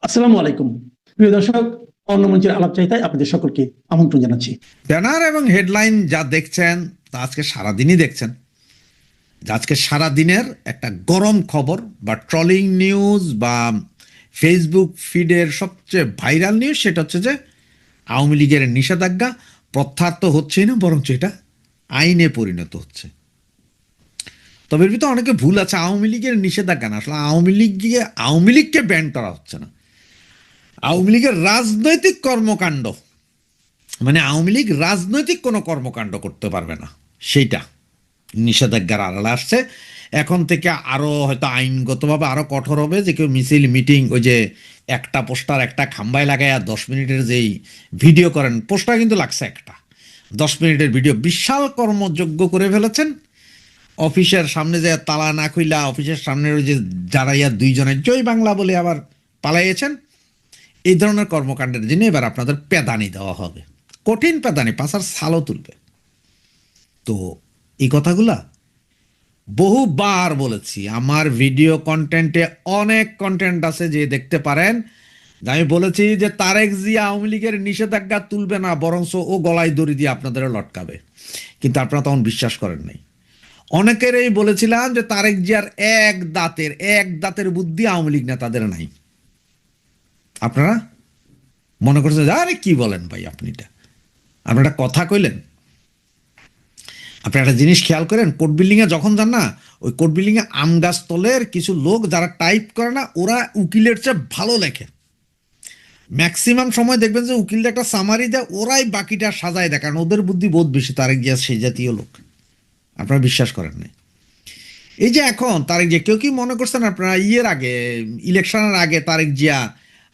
আসসালামু আলাইকুম। প্রিয় দর্শক, অন্য মঞ্চের আলাপচারিতায় আপনাদের সকলকে আমন্ত্রণ জানাচ্ছি। ব্যানার এবং হেডলাইন যা দেখছেন তা আজকে সারাদিনই দেখছেন। আজকে সারাদিনের একটা গরম খবর বা ট্রলিং নিউজ বা ফেসবুক ফিডের সবচেয়ে ভাইরাল নিউজ সেটা হচ্ছে যে আওয়ামী লীগের নিষেধাজ্ঞা প্রত্যাহার তো হচ্ছেই না, বরঞ্চ এটা আইনে পরিণত হচ্ছে। তবে এর ভিতরে অনেকে ভুল আছে। আওয়ামী লীগের নিষেধাজ্ঞা না, আসলে আওয়ামী লীগকে ব্যান করা হচ্ছে না। আওয়ামী লীগের রাজনৈতিক কর্মকাণ্ড, মানে আওয়ামী লীগ রাজনৈতিক কোনো কর্মকাণ্ড করতে পারবে না, সেইটা নিষেধাজ্ঞার আড়ালে আসছে। এখন থেকে আরও হয়তো আইনগতভাবে আরও কঠোর হবে, যে কেউ মিছিল মিটিং ওই যে একটা পোস্টার একটা খাম্বায় লাগায় 10 মিনিটের যেই ভিডিও করেন, পোস্টার কিন্তু লাগছে একটা 10 মিনিটের ভিডিও, বিশাল কর্মযোগ্য করে ফেলেছেন। অফিসের সামনে যে তালা না খুইলা অফিসের সামনের ওই যে যারা দুইজনের জয় বাংলা বলে আবার পালাইয়েছেন, এই ধরনের কর্মকাণ্ডের জন্য এবার আপনাদের পেদানি দেওয়া হবে, কঠিন পেদানি, পাশার ছালও তুলবে। তো এই কথাগুলা বহুবার বলেছি, আমার ভিডিও কন্টেন্টে অনেক কন্টেন্ট আছে, যে দেখতে পারেন। আমি বলেছি যে তারেক জিয়া আওয়ামী লীগের নিষেধাজ্ঞা তুলবে না, বরঞ্চ ও গলায় দড়ি দিয়ে আপনাদের লটকাবে, কিন্তু আপনারা তখন বিশ্বাস করেন নাই। অনেকেরই বলেছিলাম যে তারেক জিয়ার এক দাঁতের বুদ্ধি আওয়ামী লীগ নেতাদের নাই। আপনারা মনে করছেন যে আরে কি বলেন ভাই, আপনারা কথা কইলেন। আপনি একটা জিনিস খেয়াল করেন, কোর্ট বিল্ডিংয়ে যখন যান না, ওই কোর্ট বিল্ডিংয়ে আম গাছ তলের কিছু লোক যারা টাইপ করে না, ওরা উকিলের চেয়ে ভালো লেখে। ম্যাক্সিমাম সময় দেখবেন যে উকিলটা একটা সামারি দেয়, ওরাই বাকিটা সাজায় দেয়, কারণ ওদের বুদ্ধি বহুত বেশি। তারেক জিয়া সেই জাতীয় লোক, আপনারা বিশ্বাস করেন না। এই যে এখন তারেক জিয়া, কেউ কি মনে করছেন আপনারা ইলেকশনের আগে তারেক জিয়া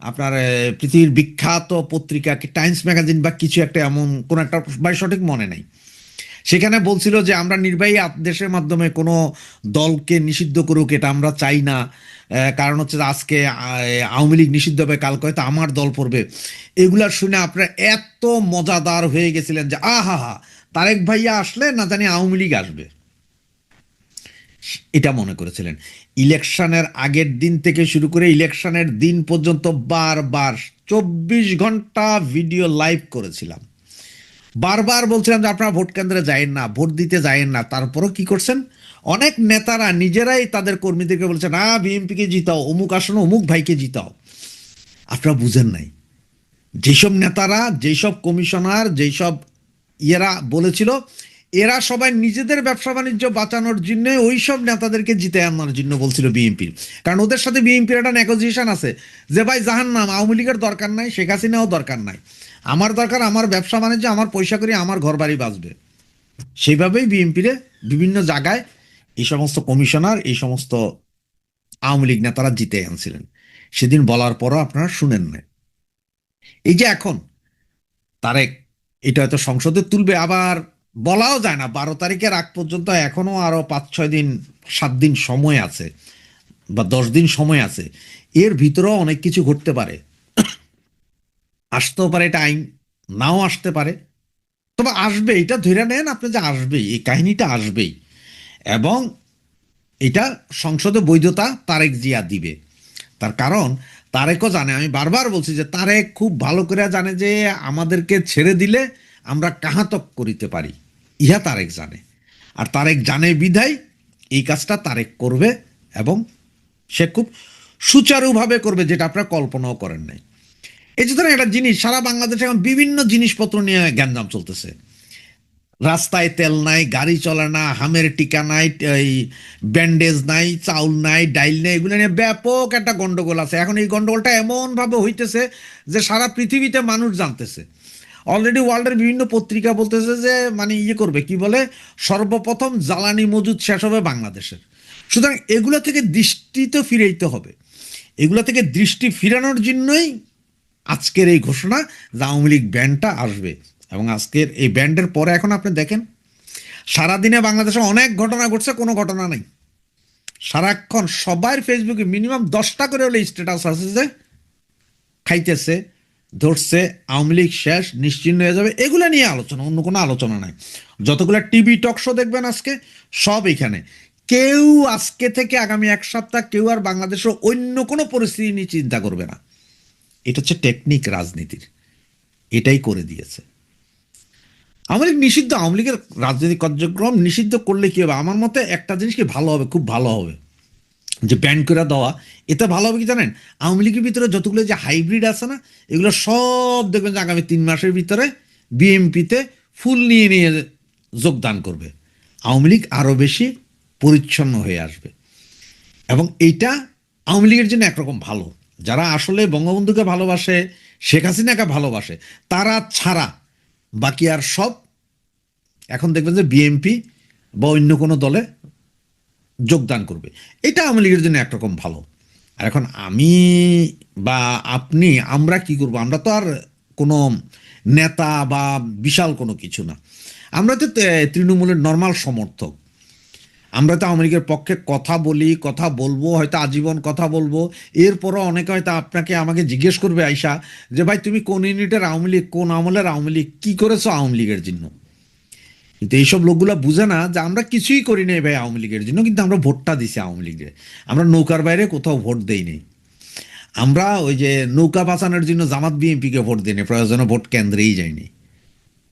আপনার পৃথিবীর বিখ্যাত পত্রিকা টাইমস ম্যাগাজিন বা কিছু একটা, এমন কোন একটা, ভাই সঠিক মনে নেই, সেখানে বলছিল যে আমরা নির্বাহী আদেশের মাধ্যমে কোনো দলকে নিষিদ্ধ করুক, এটা আমরা চাই না। কারণ হচ্ছে যে আজকে আওয়ামী লীগ নিষিদ্ধ হবে, কালকে হয়তো আমার দল পড়বে। এগুলা শুনে আপনারা এত মজাদার হয়ে গেছিলেন যে আহা হা, তারেক ভাইয়া আসলে না জানি আওয়ামী লীগ আসবে, এটা মনে করেছিলেন। ইলেকশনের আগের দিন থেকে শুরু করে ইলেকশনের দিন পর্যন্ত বারবার 24 ঘন্টা ভিডিও লাইভ করেছিলাম। বারবার বলছিলাম যে আপনারা ভোট কেন্দ্রে যায়েন না, ভোট দিতে যায়েন না। তারপরও কি করছেন, অনেক নেতারা নিজেরাই তাদের কর্মীদেরকে বলছে না বিএনপিকে জিতাও, অমুক আসনে অমুক ভাইকে জিতাও। আপনারা বুঝেন নাই, যেসব নেতারা, যেসব কমিশনার, যেসব ইয়েরা বলেছিল, এরা সবাই নিজেদের ব্যবসা বাণিজ্য বাঁচানোর জন্য ওই সব নেতাদেরকে জিতে আনার জন্য বলছিল বিএনপির। কারণ ওদের সাথে বিএনপির একটা নেগোসিয়েশন আছে যে ভাই জাহান্নাম, আওয়ামী লীগের দরকার নাই, শেখ হাসিনাও দরকার নাই, আমার দরকার আমার ব্যবসা বাণিজ্য, আমার পয়সা করি, আমার ঘর বাড়ি বাঁচবে। সেইভাবেই বিএনপিরে বিভিন্ন জায়গায় এই সমস্ত কমিশনার, এই সমস্ত আওয়ামী লীগ নেতারা জিতে আনছিলেন। সেদিন বলার পরও আপনারা শুনেন না। এই যে এখন তারেক এটা হয়তো সংসদে তুলবে, আবার বলাও যায় না 12 তারিখের আগ পর্যন্ত, এখনো আরো 5-6 দিন 7 দিন সময় আছে বা 10 দিন সময় আছে। এর ভিতরেও অনেক কিছু ঘটতে পারে, আসতেও পারে, এটা আইন নাও আসতে পারে, তবে আসবে, এটা ধরে নেন আপনি যে আসবেই, এই কাহিনীটা আসবেই। এবং এটা সংসদে বৈধতা তারেক জিয়া দিবে। তার কারণ তারেকও জানে, আমি বারবার বলছি যে তারেক খুব ভালো করে জানে যে আমাদেরকে ছেড়ে দিলে আমরা কাহাতক করিতে পারি, ইহা তারেক জানে। আর তারেক জানে বিধায় এই কাজটা তারেক করবে, এবং সে খুব সুচারুভাবে করবে, যেটা আপনারা কল্পনাও করেন নাই। এই যে ধরেন একটা জিনিস, সারা বাংলাদেশে এখন বিভিন্ন জিনিসপত্র নিয়ে গ্যাঞ্জাম চলতেছে। রাস্তায় তেল নাই, গাড়ি চলে না, হামের টিকা নাই, এই ব্যান্ডেজ নাই, চাউল নাই, ডাইল নাই, এগুলো নিয়ে ব্যাপক একটা গন্ডগোল আছে। এখন এই গন্ডগোলটা এমনভাবে হইতেছে যে সারা পৃথিবীতে মানুষ জানতেছে। অলরেডি ওয়ার্ল্ডের বিভিন্ন পত্রিকা বলতেছে যে মানে করবে কি বলে, সর্বপ্রথম জ্বালানি মজুদ শেষ হবে বাংলাদেশের। সুতরাং এগুলো থেকে দৃষ্টি তো ফিরাইতে হবে, এগুলো থেকে দৃষ্টি ফিরানোর জন্যই আজকের এই ঘোষণা যে আওয়ামী লীগ ব্যান্ডটা আসবে। এবং আজকের এই ব্যান্ডের পরে এখন আপনি দেখেন সারাদিনে বাংলাদেশে অনেক ঘটনা ঘটছে, কোনো ঘটনা নেই। সারাক্ষণ সবার ফেসবুকে মিনিমাম 10টা করে হলে স্ট্যাটাস আছে যে খাইতেছে, ধরছে, আওয়ামী লীগ শেষ, নিশ্চিন্ন হয়ে যাবে, এগুলো নিয়ে আলোচনা, অন্য কোনো আলোচনা নাই। যতগুলো টিভি টক শো দেখবেন আজকে সব এখানে। কেউ আজকে থেকে আগামী 1 সপ্তাহ কেউ আর বাংলাদেশের অন্য কোনো পরিস্থিতি নিয়ে চিন্তা করবে না। এটা হচ্ছে টেকনিক রাজনীতির, এটাই করে দিয়েছে। আওয়ামী লীগ নিষিদ্ধ, আওয়ামী লীগের রাজনৈতিক কার্যক্রম নিষিদ্ধ করলে কি হবে? আমার মতে একটা জিনিস কি ভালো হবে, খুব ভালো হবে, যে ব্যান করে দেওয়া। এতে ভালো হবে কি জানেন, আওয়ামী লীগের ভিতরে যতগুলো যে হাইব্রিড আছে না, এগুলো সব দেখবেন যে আগামী 3 মাসের ভিতরে বিএনপিতে ফুল নিয়ে নিয়ে যোগদান করবে। আওয়ামী লীগ আরও বেশি পরিচ্ছন্ন হয়ে আসবে, এবং এইটা আওয়ামী লীগের জন্য একরকম ভালো। যারা আসলে বঙ্গবন্ধুকে ভালোবাসে, শেখ হাসিনাকে ভালোবাসে, তারা ছাড়া বাকি আর সব এখন দেখবেন যে বিএনপি বা অন্য কোনো দলে যোগদান করবে। এটা আওয়ামী লীগের জন্য একরকম ভালো। আর এখন আমি বা আপনি, আমরা কি করব? আমরা তো আর কোনো নেতা বা বিশাল কোনো কিছু না, আমরা তো তৃণমূলের নর্মাল সমর্থক। আমরা তো আওয়ামী লীগের পক্ষে কথা বলি, কথা বলবো, হয়তো আজীবন কথা বলবো। এরপরও অনেকে হয়তো আপনাকে আমাকে জিজ্ঞেস করবে আইসা যে ভাই তুমি কোন ইউনিটের আওয়ামী লীগ, কোন আমলের আওয়ামী লীগ, কী করেছো আওয়ামী লীগের জন্য? কিন্তু এইসব লোকগুলা বুঝে না যে আমরা কিছুই করি নাই ভাই আওয়ামী লীগের জন্য, কিন্তু আমরা ভোটটা দিছি আওয়ামী লীগের। আমরা নৌকার বাইরে কোথাও ভোট দেইনি। আমরা ওই যে নৌকা বাঁচানোর জন্য জামাত বিএনপিকে ভোট দিইনি, প্রয়োজনে ভোট কেন্দ্রেই যাইনি,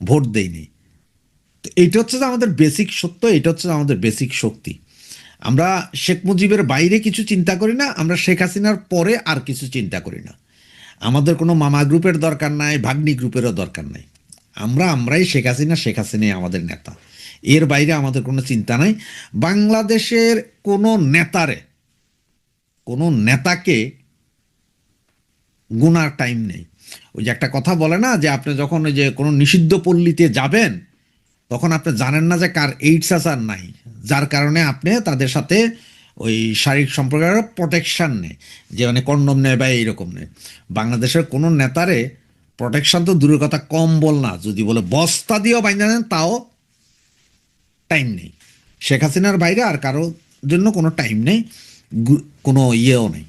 ভোট দেইনি। তো এইটা হচ্ছে যে আমাদের বেসিক সত্য, এটা হচ্ছে আমাদের বেসিক শক্তি। আমরা শেখ মুজিবের বাইরে কিছু চিন্তা করি না, আমরা শেখ হাসিনার পরে আর কিছু চিন্তা করি না। আমাদের কোনো মামা গ্রুপের দরকার নাই, ভাগ্নি গ্রুপেরও দরকার নাই। আমরাই শেখ হাসিনা, শেখ হাসিনাই আমাদের নেতা। এর বাইরে আমাদের কোনো চিন্তা নাই। বাংলাদেশের কোনো নেতাকে গুনার টাইম নেই। ওই যে একটা কথা বলে না, যে আপনি যখন ওই যে কোনো নিষিদ্ধ পল্লীতে যাবেন, তখন আপনি জানেন না যে কার এইডস আছে আর নাই, যার কারণে আপনি তাদের সাথে ওই শারীরিক সম্পর্কের প্রোটেকশন নেই, যে মানে কন্ডম নেয় বা এইরকম নেই। বাংলাদেশের কোনো নেতারে প্রোটেকশন তো দূরের কথা, কম্বল না, যদি বলে বস্তা দিয়েও বাইন্ধা দেন তাও টাইম নেই। শেখ হাসিনার বাইরে আর কারোর জন্য কোনো টাইম নেই, কোনো ইয়েও নেই।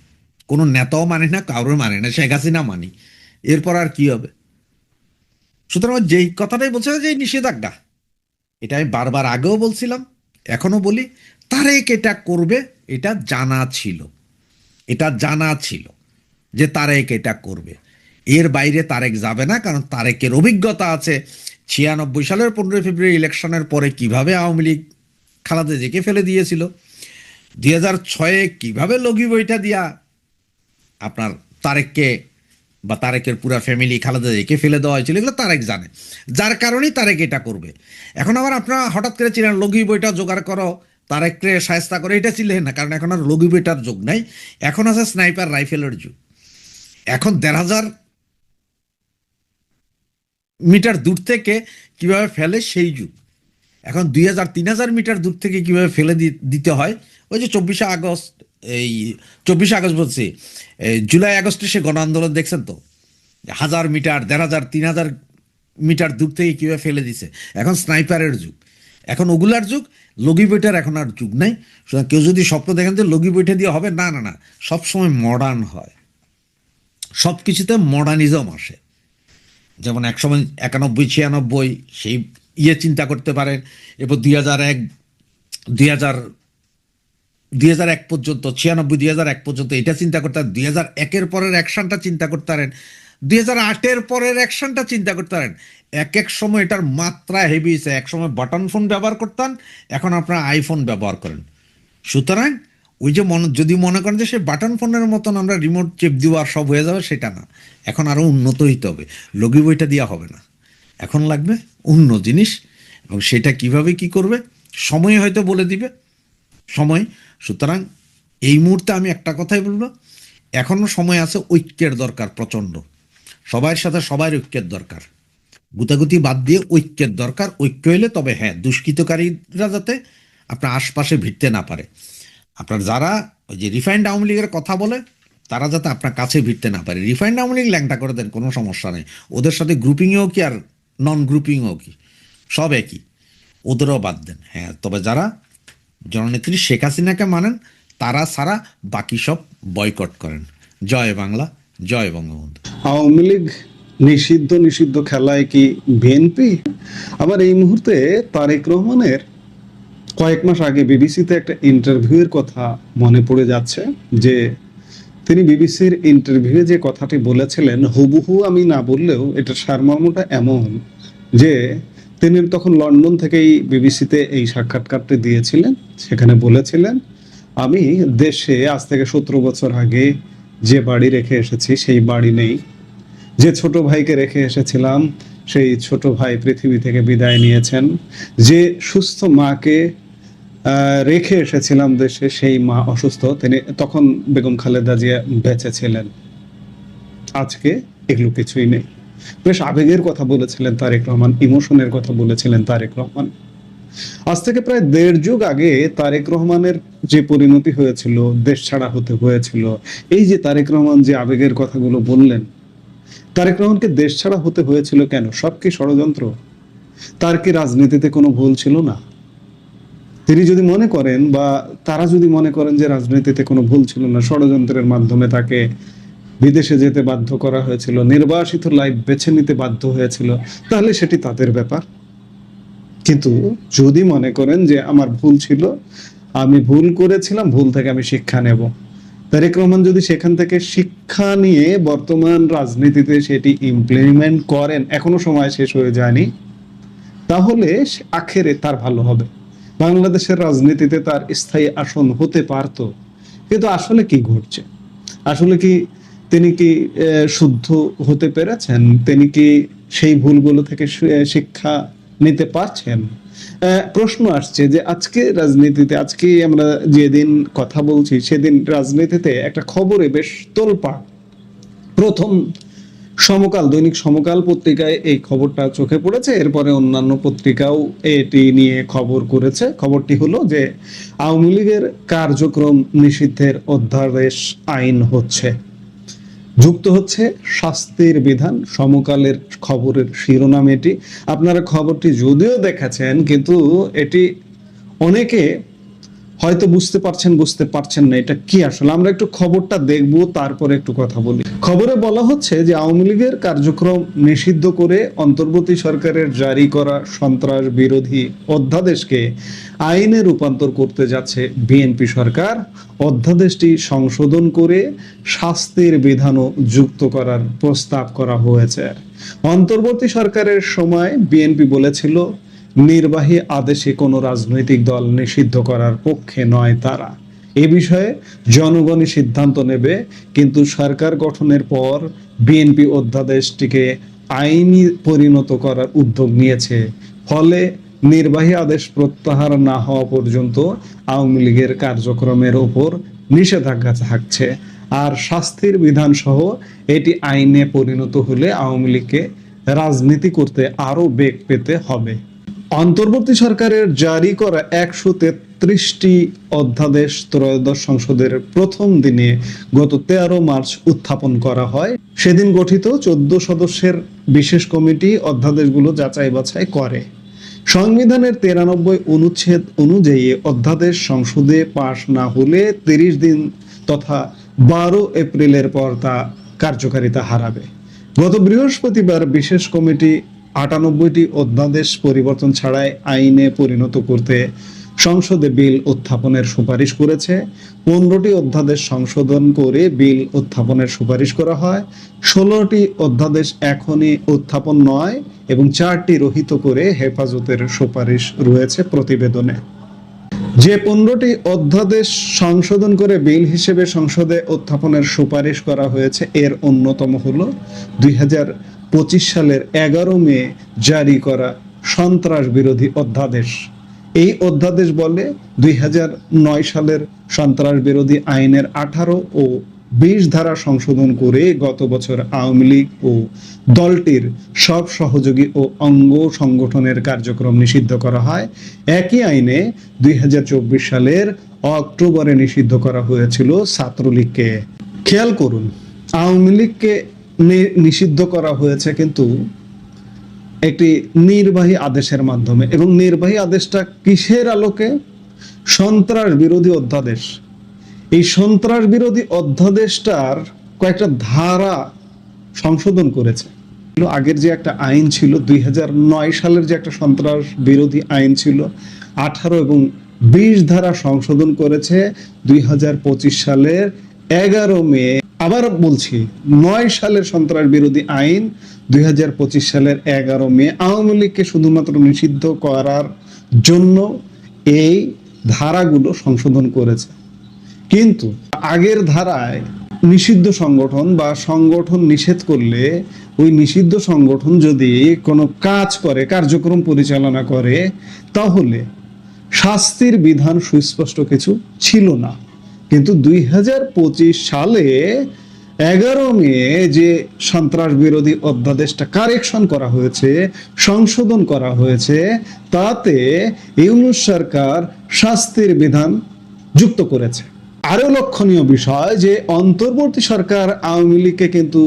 কোনো নেতাও মানি না, কারোর মানি না, শেখ হাসিনা মানি। এরপর আর কি হবে? সুতরাং যেই কথাটাই বলছে যে এই নিষেধাজ্ঞা, এটা আমি বারবার আগেও বলছিলাম, এখনো বলি, তারেক এটা করবে, এটা জানা ছিল, এটা জানা ছিল যে তারেক এটা করবে। এর বাইরে তারেক যাবে না, কারণ তারেকের অভিজ্ঞতা আছে 96 সালের 15 ফেব্রুয়ারি ইলেকশনের পরে কিভাবে আওয়ামী লীগ খালেদা জিয়াকে ফেলে দিয়েছিল, 2006-এ কিভাবে লগি বইটা দিয়া আপনার তারেককে বা তারেকের পুরা ফ্যামিলি খালেদা জিয়াকে ফেলে দেওয়া হয়েছিল, এগুলো তারেক জানে, যার কারণেই তারেক এটা করবে। এখন আবার আপনারা হঠাৎ করে ছিলেন লগি বইটা জোগাড় করো, তারেককে সায়স্তা করে, এটা ছিলেন না, কারণ এখন আর লগি বইটার যুগ নাই, এখন আছে স্নাইপার রাইফেলের যুগ। এখন 1,500 মিটার দূর থেকে কিভাবে ফেলে সেই যুগ। এখন 2,000-3,000 মিটার দূর থেকে কিভাবে ফেলে দিতে হয়, ওই যে 24শে আগস্ট, এই 24শে আগস্ট বলছি, জুলাই আগস্টে সে গণ আন্দোলন দেখছেন তো, 1,000 মিটার, 1,500, 3,000 মিটার দূর থেকে কীভাবে ফেলে দিছে। এখন স্নাইপারের যুগ, এখন ওগুলার যুগ, লগি বইটার এখন আর যুগ নাই। সুতরাং কেউ যদি স্বপ্ন দেখেন যে লগি বইটা দিয়ে হবে, না না না, সবসময় মডার্ন হয়, সব কিছুতে মডার্নিজম আসে। যেমন একসময় 91-96 সেই চিন্তা করতে পারেন, এরপর 2001, 2001 পর্যন্ত, 96-2001 পর্যন্ত এটা চিন্তা করতে পারেন, 2001-এর পরের অ্যাকশনটা চিন্তা করতে পারেন, 2008-এর পরের অ্যাকশনটা চিন্তা করতে পারেন। এক সময় এটার মাত্রা হেভি হয়েছে, এক সময় বাটন ফোন ব্যবহার করতেন, এখন আপনারা আইফোন ব্যবহার করেন। সুতরাং ওই যে যদি মনে করেন যে সেই বাটন ফোনের মতন আমরা রিমোট চেপ দিব আর সব হয়ে যাবে, সেটা না, এখন আরও উন্নত হইতে হবে। লগি বইটা দেওয়া হবে না, এখন লাগবে অন্য জিনিস, এবং সেটা কিভাবে কি করবে সময় হয়তো বলে দিবে, সময়। সুতরাং এই মুহূর্তে আমি একটা কথাই বলবো, এখনো সময় আছে, ঐক্যের দরকার প্রচণ্ড, সবার সাথে সবার ঐক্যের দরকার, গুতাগুতি বাদ দিয়ে ঐক্যের দরকার। ঐক্য হলে তবে হ্যাঁ, দুষ্কৃতকারীরা যাতে আপনার আশপাশে ভিড়তে না পারে, আপনার যারা ওই যে রিফাইন্ড আওয়ামী লীগের কথা বলে, তারা যাতে আপনার কাছে ভিড়তে না পারে। রিফাইন্ড আওয়ামী লীগ ল্যাংটা করে দেন, কোনো সমস্যা নেই, ওদের সাথে গ্রুপিংয়েও কি আর নন গ্রুপিংও কি, সব একই, ওদেরও বাদ দেন। হ্যাঁ, তবে যারা জননেত্রী শেখ হাসিনাকে মানেন, তারা ছাড়া বাকি সব বয়কট করেন। জয় বাংলা, জয় বঙ্গবন্ধু। আওয়ামী লীগ নিষিদ্ধ খেলায় কি বিএনপি? আবার এই মুহূর্তে তারেক রহমানের কয়েক মাস আগে বিবিসিতে একটা ইন্টারভিউয়ের কথা মনে পড়ে যাচ্ছে, যে তিনি বিবিসির ইন্টারভিউয়ে যে কথাটি বলেছিলেন হুবহু আমি না বললেও এটা সারমর্মটা এমন যে তিনি তখন লন্ডন থেকেই বিবিসিতে এই সাক্ষাৎকারটি দিয়েছিলেন। সেখানে বলেছিলেন, আমি দেশে আজ থেকে 17 বছর আগে যে বাড়ি রেখে এসেছি সেই বাড়ি নেই, যে ছোট ভাইকে রেখে এসেছিলাম সেই ছোট ভাই পৃথিবী থেকে বিদায় নিয়েছেন, যে সুস্থ মাকে রেখে এসেছিলাম দেশে সেই মা অসুস্থ, তিনি তখন বেগম খালেদা জিয়া বেঁচে ছিলেন। আজকে এগুলো কিছুই নেই। বেশ আবেগের কথা বলেছিলেন তারেক রহমান, ইমোশনের কথা বলেছিলেন তারেক রহমান। আজ থেকে প্রায় 1.5 যুগ আগে তারেক রহমানের যে পরিণতি হয়েছিল, দেশ ছাড়া হতে হয়েছিল, এই যে তারেক রহমান যে আবেগের কথাগুলো বললেন, তারেক রহমানকে দেশ ছাড়া হতে হয়েছিল কেন? সব কি ষড়যন্ত্র? তার কি রাজনীতিতে কোনো ভুল ছিল না? তিনি যদি মনে করেন বা তারা যদি মনে করেন যে রাজনীতিতে কোনো ভুল ছিল না, ষড়যন্ত্রের মাধ্যমে তাকে বিদেশে যেতে বাধ্য করা হয়েছিল, নির্বাসিত লাইফ বেছে নিতে বাধ্য হয়েছিল, তাহলে সেটি তাদের ব্যাপার। কিন্তু যদি মনে করেন যে আমার ভুল ছিল, আমি ভুল করেছিলাম, ভুল থেকে আমি শিক্ষা নেব, তারেক রহমান যদি সেখান থেকে শিক্ষা নিয়ে বর্তমান রাজনীতিতে সেটি ইমপ্লিমেন্ট করেন, এখনো সময় শেষ হয়ে যায়নি, তাহলে আখেরে তার ভালো হবে, বাংলাদেশের রাজনীতিতে তার স্থায়ী আসন হতে পারত। কিন্তু আসলে কি ঘটছে? আসলে কি তিনি কি শুদ্ধ হতে পেরেছেন? তিনি কি সেই ভুলগুলো থেকে শিক্ষা নিতে পারছেন? প্রশ্ন আসছে যে আজকে রাজনীতিতে, আজকে আমরা যেদিন কথা বলছি সেদিন রাজনীতিতে একটা খবরে বেশ তোলপাড়। প্রথম সমকাল, দৈনিক সমকাল পত্রিকায় এই খবরটা চোখে পড়েছে, এরপরে অন্যান্য পত্রিকাও এটি নিয়ে খবর করেছে। খবরটি হলো যে আওয়ামী লীগের কার্যক্রম নিষিদ্ধের অধ্যাদেশ আইন হচ্ছে, যুক্ত হচ্ছে শাস্তির বিধান। সমকালের খবরের শিরোনাম এটি। আপনারা খবরটি যদিও দেখেছেন, কিন্তু এটি অনেকে হয়তো বুঝতে পারছেন না এটা কি আসলে। আমরা একটু খবরটা দেখবো, তারপরে একটু কথা বলি। খবরে বলা হচ্ছে যে আওয়ামী লীগের কার্যক্রম নিষিদ্ধ করে অন্তর্বর্তী সরকারের জারি করা সন্ত্রাস বিরোধী অধ্যাদেশকে আইনে রূপান্তর করতে যাচ্ছে বিএনপি সরকার। অধ্যাদেশটি সংশোধন করে শাস্তির বিধানও যুক্ত করার প্রস্তাব করা হয়েছে। অন্তর্বর্তী সরকারের সময় বিএনপি বলেছিল নির্বাহী আদেশে কোনো রাজনৈতিক দল নিষিদ্ধ করার পক্ষে নয় তারা, এ বিষয়ে জনগণই সিদ্ধান্ত নেবে। কিন্তু সরকার গঠনের পর বিএনপি অধ্যাদেশটিকে আইনি পরিণত করার উদ্যোগ নিয়েছে। ফলে নির্বাহী আদেশ প্রত্যাহার না হওয়া পর্যন্ত আওয়ামী লীগের কার্যক্রমের ওপর নিষেধাজ্ঞা থাকছে। আর শাস্তির বিধান সহ এটি আইনে পরিণত হলে আওয়ামী লীগকে রাজনীতি করতে আরো বেগ পেতে হবে। অন্তর্বর্তী সরকারের জারি করা 133টি অধ্যাদেশ ত্রয়োদশ সংসদের প্রথম দিনে গত 13 মার্চ উত্থাপন করা হয়। সেদিন গঠিত 14 সদস্যের বিশেষ কমিটি অধ্যাদেশগুলো যাচাই বাছাই করে। সংবিধানের 93 অনুচ্ছেদ অনুযায়ী অধ্যাদেশ সংসদে পাশ না হলে 30 দিন তথা 12 এপ্রিলের পর তা কার্যকারিতা হারাবে। গত বৃহস্পতিবার বিশেষ কমিটি 98টি অধ্যাদেশ পরিবর্তন ছাড়াই আইনে পরিণত করতে সংসদে বিল উত্থাপনের সুপারিশ করেছে। 15টি অধ্যাদেশ সংশোধন করে বিল উত্থাপনের সুপারিশ করা হয়। 16টি অধ্যাদেশ এখনই উত্থাপন নয় এবং 4টি রহিত করে হেফাজতের সুপারিশ রয়েছে প্রতিবেদনে। যে 15টি অধ্যাদেশ সংশোধন করে বিল হিসেবে সংসদে উত্থাপনের সুপারিশ করা হয়েছে, এর অন্যতম হলো 2025 সালের 11 মে জারি করা সন্ত্রাস বিরোধী অধ্যাদেশ। এই অধ্যাদেশ বলে 2009 সালের সন্ত্রাস বিরোধী আইনের 18 ও 20 ধারা সংশোধন করে গত বছর আওয়ামী লীগ ও দলটির সব সহযোগী ও অঙ্গ সংগঠনের কার্যক্রম নিষিদ্ধ করা হয়। একই আইনে 2024 সালের অক্টোবরে নিষিদ্ধ করা হয়েছিল ছাত্রলীগকে। খেয়াল করুন, আওয়ামী লীগকে নিষিদ্ধ করা হয়েছে কিন্তু একটি নির্বাহী আদেশের মাধ্যমে, এবং নির্বাহী আদেশটা কিসের আলোকে? সন্ত্রাস বিরোধী অধ্যাদেশ। এই সন্ত্রাস বিরোধী অধ্যাদেশটার কয়েকটা ধারা সংশোধন করেছে। আগের যে একটা আইন ছিল 2009 সালের যে একটা সন্ত্রাস বিরোধী আইন ছিল, 18 এবং 20 ধারা সংশোধন করেছে 2025 সালের 11 মে, আবার বলছি 9 সালের সন্ত্রাস বিরোধী আইন 2025 সালের 11 মে আওয়ামী লীগকে শুধুমাত্র নিষিদ্ধ করার জন্য এই ধারাগুলো সংশোধন করেছে। কিন্তু আগের ধারায় নিষিদ্ধ সংগঠন বা সংগঠন নিষেধ করলে ওই নিষিদ্ধ সংগঠন যদি কোনো কাজ করে, কার্যক্রম পরিচালনা করে, তাহলে শাস্তির বিধান সুস্পষ্ট কিছু ছিল না। কিন্তু 2025 সালে 11 মে যে সন্ত্রাস বিরোধী অধ্যাদেশটা কারেকশন করা হয়েছে, সংশোধন করা হয়েছে, তাতে ইউনূস সরকার শাস্তির বিধান যুক্ত করেছে। আরো লক্ষণীয় বিষয় যে অন্তর্বর্তী সরকার আওয়ামী লীগকে কিন্তু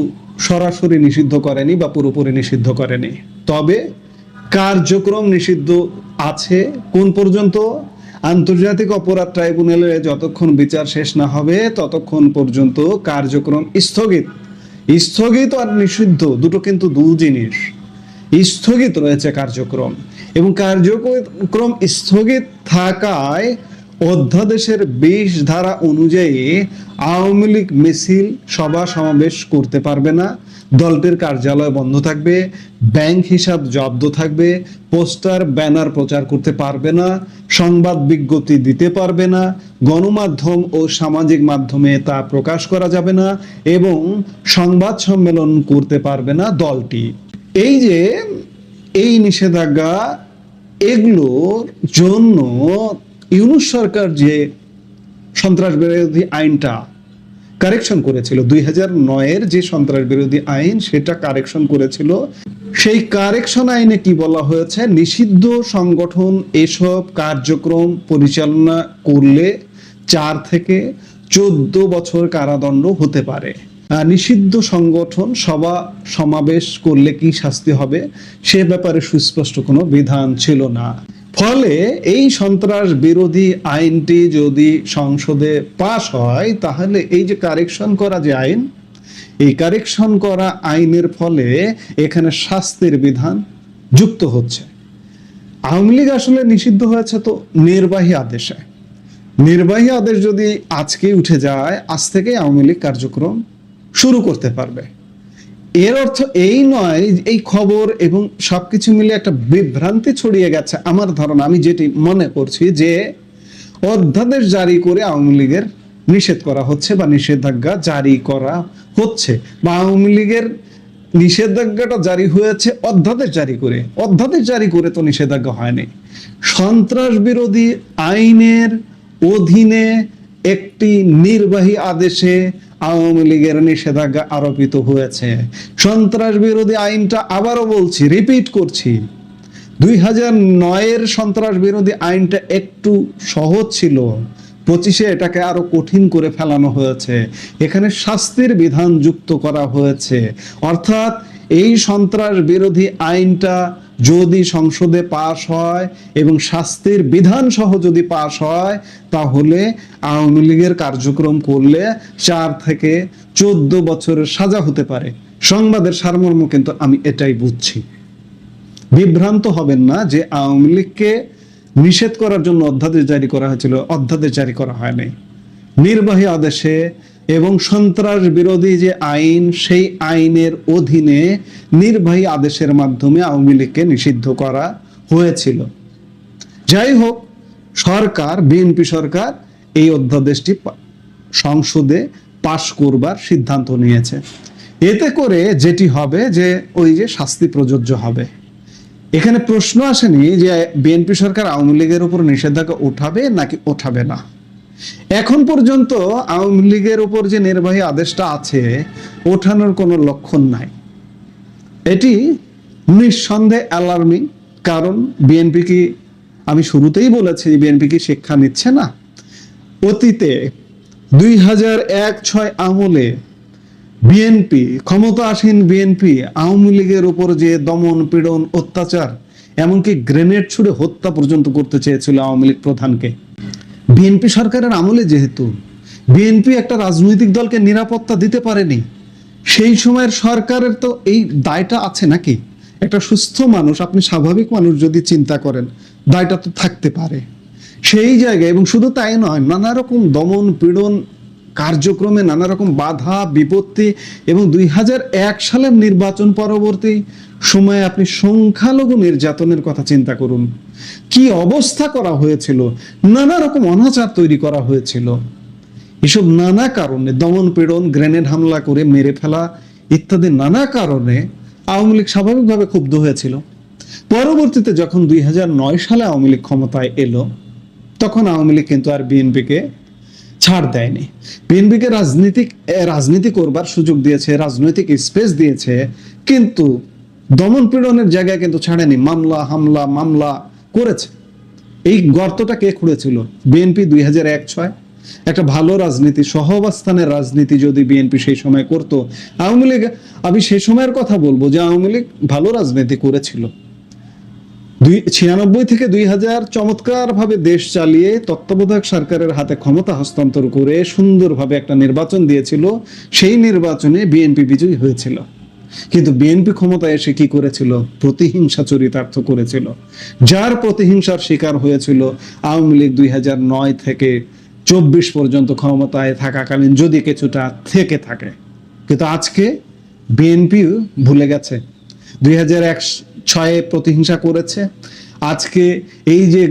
সরাসরি নিষিদ্ধ করেনি বা পুরোপুরি নিষিদ্ধ করেনি, তবে কার্যক্রম নিষিদ্ধ আছে। কোন পর্যন্ত? আন্তর্জাতিক অপরাধ ট্রাইব্যুনালে যতক্ষণ বিচার শেষ না হবে ততক্ষণ পর্যন্ত কার্যক্রম স্থগিত আর নিষিদ্ধ দুটো কিন্তু দু জিনিস। স্থগিত রয়েছে কার্যক্রম, এবং কার্যক্রম স্থগিত থাকায় অধ্যাদেশের 20 ধারা অনুযায়ী আওয়ামী লীগ মিছিল, সভা সমাবেশ করতে পারবে না, দলটির কার্যালয় বন্ধ থাকবে, ব্যাংক হিসাব জব্দ থাকবে, পোস্টার ব্যানার প্রচার করতে পারবে না, সংবাদ বিজ্ঞপ্তি দিতে পারবে না, গণমাধ্যম ও সামাজিক মাধ্যমে তা প্রকাশ করা যাবে না, এবং সংবাদ সম্মেলন করতে পারবে না দলটি। এই যে এই নিষেধাজ্ঞা, এগুলোর জন্য ইউনূস সরকার যে সন্ত্রাস বিরোধী আইনটা কারেকশন করেছিল, 2009-এর যে সন্ত্রাস বিরোধী আইন, সেটা কারেকশন করেছিল। সেই কারেকশন আইনে কি বলা হয়েছে? নিষিদ্ধ সংগঠন এসব কার্যক্রম পরিচালনা করলে 4 থেকে 14 বছর কারাদণ্ড হতে পারে। নিষিদ্ধ সংগঠন সভা সমাবেশ করলে কি শাস্তি হবে সে ব্যাপারে সুস্পষ্ট কোনো বিধান ছিল না। ফলে এই সন্ত্রাস বিরোধী আইনটি যদি সংসদে পাশ হয়, তাহলে এই যে কারেকশন করা যে আইন, এই কারেকশন করা আইনের ফলে এখানে শাস্তির বিধান যুক্ত হচ্ছে। আওয়ামী লীগ আসলে নিষিদ্ধ হয়েছে তো নির্বাহী আদেশে। নির্বাহী আদেশ যদি আজকে উঠে যায়, আজ থেকে আওয়ামী লীগ কার্যক্রম শুরু করতে পারবে। এর অর্থ এই নয়, এই খবর এবং সবকিছু মিলে একটা বিভ্রান্তি ছড়িয়ে গেছে। আমার ধারণা, আমি যেটি মনে করছি, যে অধ্যাদেশ জারি করে আওয়ামী লীগের নিষেধ করা হচ্ছে বা নিষেধাজ্ঞা জারি করা হচ্ছে, বা আওয়ামী লীগের নিষেধাজ্ঞাটা জারি হয়েছে অধ্যাদেশ জারি করে। অধ্যাদেশ জারি করে তো নিষেধাজ্ঞা হয়নি। সন্ত্রাস বিরোধী আইনের অধীনে একটি নির্বাহী আদেশে আওয়ামী লীগের নিষেধাজ্ঞা আরোপিত হয়েছে। সন্ত্রাস বিরোধী আইনটা, আবারও বলছি, রিপিট করছি, 2009-এর সন্ত্রাস বিরোধী আইনটা একটু সহজ ছিল, 25-এ এটাকে আরো কঠিন করে ফেলানো হয়েছে। এখানে শাস্তির বিধান যুক্ত করা হয়েছে। অর্থাৎ এই সন্ত্রাস বিরোধী আইনটা যদি সংসদে পাশ হয় এবং শাস্তির বিধান সহ যদি পাশ হয়, তাহলে আওয়ামী লীগের কার্যক্রম করলে 4 থেকে 14 বছরের সাজা হতে পারে। সংবাদের সারমর্ম কিন্তু আমি এটাই বুঝছি। বিভ্রান্ত হবেন না যে আওয়ামী লীগকে নিষেধ করার জন্য অধ্যাদেশ জারি করা হয়েছিল, অধ্যাদেশ জারি করা হয়নি। নির্বাহী আদেশে এবং সন্ত্রাস বিরোধী যে আইন, সেই আইনের অধীনে নির্বাহী আদেশের মাধ্যমে আওয়ামী লীগকে নিষিদ্ধ করা হয়েছিল। যাই হোক, সরকার, বিএনপি সরকার এই অধ্যাদেশটি সংসদে পাশ করবার সিদ্ধান্ত নিয়েছে। এতে করে যেটি হবে যে ওই যে শাস্তি প্রযোজ্য হবে। এখানে প্রশ্ন আসেনি যে বিএনপি সরকার আওয়ামী লীগের উপর নিষেধাজ্ঞা উঠাবে নাকি উঠাবে না। এখন পর্যন্ত আওয়ামী লীগের উপর যে নির্বাহী আদেশটা আছে, ওঠানোর কোনো লক্ষণ নাই। এটি নিঃসন্দেহে অ্যালার্মিং। কারণ বিএনপি কি, আমি শুরুতেই বলেছি, বিএনপি কি শিক্ষা নিচ্ছে না? অতীতে 2001-06 আমলে বিএনপি, ক্ষমতাসীন বিএনপি আওয়ামী লীগের উপর যে দমন পীড়ন, অত্যাচার, এমনকি গ্রেনেড ছুড়ে হত্যা পর্যন্ত করতে চেয়েছিল আওয়ামী লীগ প্রধানকে। বিএনপি সরকারের আমলে যেহেতু বিএনপি একটা রাজনৈতিক দলকে নিরাপত্তা দিতে পারেনি, সেই সময়ের সরকারের তো এই দায়টা আছে নাকি? একটা সুস্থ মানুষ, আপনি স্বাভাবিক মানুষ যদি চিন্তা করেন, দায়টা তো থাকতে পারে সেই জায়গায়। এবং শুধু তাই নয়, নানা রকম দমন পীড়ন কার্যক্রমে নানা রকম বাধা বিপত্তি এবং 2001 সালের নির্বাচন পরবর্তী সময়ে আপনি সংখ্যালঘু নির্যাতনের কথা চিন্তা করুন। কি অবস্থা করা হয়েছিল, নানা রকম অনাচার তৈরি করা হয়েছিল। এসব নানা কারণে দমন পীড়ন, গ্রেনেড হামলা করে মেরে ফেলা ইত্যাদি নানা কারণে আওয়ামী লীগ স্বাভাবিকভাবে ক্ষুব্ধ হয়েছিল। পরবর্তীতে যখন 2009 সালে আওয়ামী লীগ ক্ষমতায় এলো, তখন আওয়ামী লীগ কিন্তু আর বিএনপিকে ছাড় দেয়নি। বিএনপিকে রাজনীতি করবার সুযোগ দিয়েছে, রাজনৈতিক স্পেস দিয়েছে, কিন্তু দমন পীড়নের জায়গায় কিন্তু ছাড়েনি। মামলা করেছে। এই গর্তটা কে খুঁড়েছিল? বিএনপি। 2001-06 একটা ভালো রাজনীতি, সহাবস্থানের রাজনীতি যদি বিএনপি সেই সময় করত, আওয়ামী লীগ, আমি সেই সময়ের কথা বলবো যে আওয়ামী লীগ ভালো রাজনীতি করেছিল। 96 থেকে 2000 চমৎকার ভাবে দেশ চালিয়ে তত্ত্বাবধায়ক সরকারের হাতে ক্ষমতা হস্তান্তর করে সুন্দরভাবে একটা নির্বাচন দিয়েছিল। সেই নির্বাচনে বিএনপি বিজয়ী হয়েছিল। কিন্তু বিএনপি ক্ষমতায় এসে কি করেছিল? প্রতিহিংসা চরিতার্থ করেছিল, যার প্রতিহিংসার শিকার হয়েছিল আওয়ামী লীগ 2009 থেকে 24 পর্যন্ত ক্ষমতায় থাকাকালীন, যদি কিছুটা থেকে থাকে। কিন্তু আজকে বিএনপি ভুলে গেছে 2001-06 প্রতিহিংসা করেছে। আজকে এই যে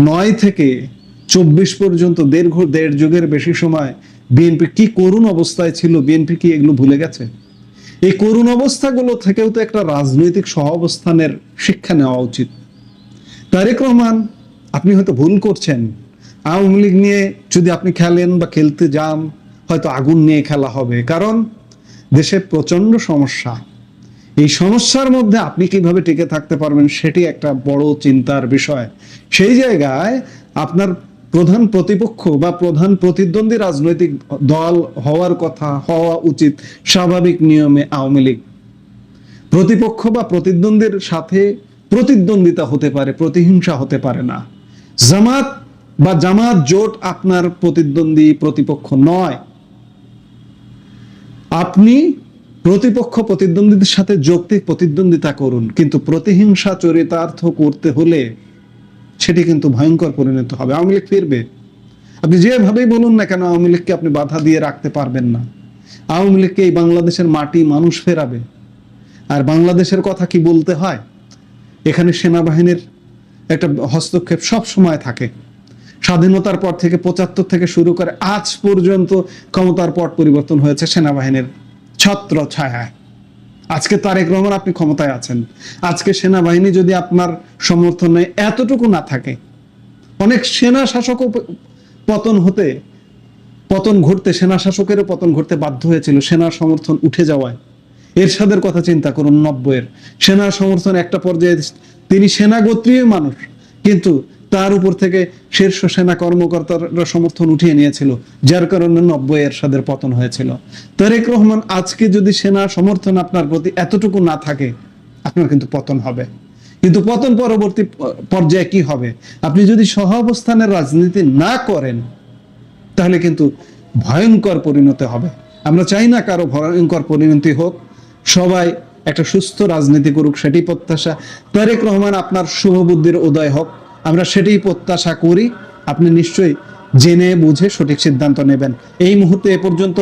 9 থেকে 24 পর্যন্ত দেড় যুগের বেশি সময় বিএনপি কি করুণ অবস্থায় ছিল, বিএনপি কি এগুলো ভুলে গেছে? এই করুণ অবস্থাগুলো থেকেও তো একটা রাজনৈতিক সহাবস্থানের শিক্ষা নেওয়া উচিত। তারেক রহমান, আপনি হয়তো ভুল করছেন। আওয়ামী লীগ নিয়ে যদি আপনি খেলেন বা খেলতে যান, হয়তো আগুন নিয়ে খেলা হবে, কারণ দেশে প্রচন্ড সমস্যা। এই সমস্যার মধ্যে আপনি কিভাবে টিকে থাকতে পারবেন সেটি একটা বড় চিন্তার বিষয়। সেই জায়গায় আপনার প্রধান প্রতিপক্ষ বা প্রধান প্রতিদ্বন্দ্বী রাজনৈতিক দল হওয়া উচিত স্বাভাবিক নিয়মে আওয়ামী লীগ। প্রতিপক্ষ বা প্রতিদ্বন্দ্বীর সাথে প্রতিদ্বন্দ্বিতা হতে পারে, প্রতিহিংসা হতে পারে না। জামাত জোট আপনার প্রতিপক্ষ নয়। আপনি প্রতিদ্বন্দ্বীদের সাথে যৌক্তিক প্রতিদ্বন্দ্বিতা করুন, কিন্তু প্রতিহিংসা চরিতার্থ করতে হলে সেটি কিন্তু ভয়ঙ্কর পরিণত হবে। আওয়ামী লীগ ফিরবে। আপনি যেভাবেই বলুন না কেন, আওয়ামী লীগকে আপনি বাধা দিয়ে রাখতে পারবেন না। আওয়ামী লীগকে এই বাংলাদেশের মাটি মানুষ ফেরাবে। আর বাংলাদেশের কথা কি বলতে হয়, এখানে সেনাবাহিনীর একটা হস্তক্ষেপ সব সময় থাকে। স্বাধীনতার পর থেকে 75 থেকে শুরু করে আজ পর্যন্ত ক্ষমতার পট পরিবর্তন হয়েছে সেনাবাহিনীর ছত্র ছায়ায়। আজকে তারেক রহমান আপনি ক্ষমতায় আছেন, আজকে সেনাবাহিনী যদি আপনার সমর্থনে এতটুকু না থাকে, অনেক সেনা শাসকও পতন ঘটতে সেনা শাসকেরও পতন ঘটতে বাধ্য হয়েছিল সেনার সমর্থন উঠে যাওয়ায়। এরশাদের কথা চিন্তা করুন, 90-এর সেনার সমর্থন একটা পর্যায়ে, তিনি সেনা গোত্রীয় মানুষ, কিন্তু তার উপর থেকে শীর্ষ সেনা কর্মকর্তারা সমর্থন উঠিয়ে নিয়েছিল, যার কারণে 90 এরশাদের পতন হয়েছিল। তারেক রহমান, আজকে যদি সেনা সমর্থন আপনার প্রতি এতটুকু না থাকে, আপনার কিন্তু পতন হবে। কিন্তু পতন পরবর্তী পর্যায়ে কি হবে? আপনি যদি সহাবস্থানের রাজনীতি না করেন, তাহলে কিন্তু ভয়ঙ্কর পরিণতি হবে। আমরা চাই না কারো ভয়ঙ্কর পরিণতি হোক, সবাই একটা সুস্থ রাজনীতি করুক, সেটি প্রত্যাশা। তারেক রহমান, আপনার শুভবুদ্ধির উদয় হোক, আমরা সেটাই প্রত্যাশা করি। আপনি নিশ্চয়ই জেনে বুঝে সঠিক সিদ্ধান্ত নেবেন। এই মুহূর্তে এ পর্যন্ত